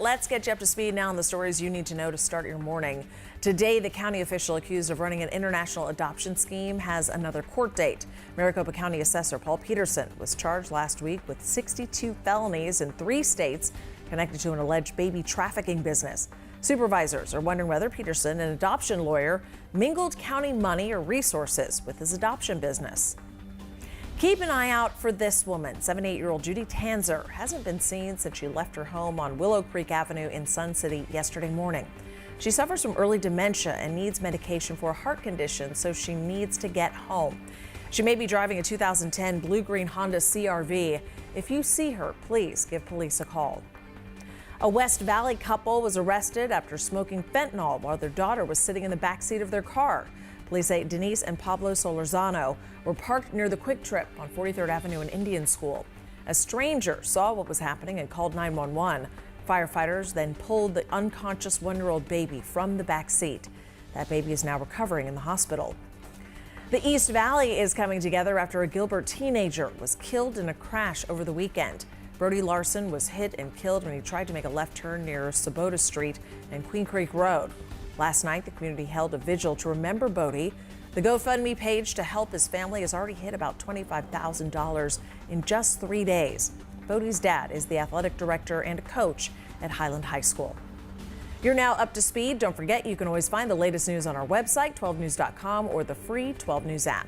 Let's get you up to speed now on the stories you need to know to start your morning. Today, the county official accused of running an international adoption scheme has another court date. Maricopa County Assessor Paul Peterson was charged last week with 62 felonies in 3 states connected to an alleged baby trafficking business. Supervisors are wondering whether Peterson, an adoption lawyer, mingled county money or resources with his adoption business. Keep an eye out for this woman. 78-year-old Judy Tanzer hasn't been seen since she left her home on Willow Creek Avenue in Sun City yesterday morning. She suffers from early dementia and needs medication for a heart condition, so she needs to get home. She may be driving a 2010 blue-green Honda CR-V. If you see her, please give police a call. A West Valley couple was arrested after smoking fentanyl while their daughter was sitting in the backseat of their car. Police say Denise and Pablo Solorzano were parked near the Quick Trip on 43rd Avenue and Indian School. A stranger saw what was happening and called 911. Firefighters then pulled the unconscious 1-year-old baby from the back seat. That baby is now recovering in the hospital. The East Valley is coming together after a Gilbert teenager was killed in a crash over the weekend. Brody Larson was hit and killed when he tried to make a left turn near Sabota Street and Queen Creek Road. Last night, the community held a vigil to remember Bodie. The GoFundMe page to help his family has already hit about $25,000 in just 3 days. Bodie's dad is the athletic director and a coach at Highland High School. You're now up to speed. Don't forget, you can always find the latest news on our website, 12news.com, or the free 12 News app.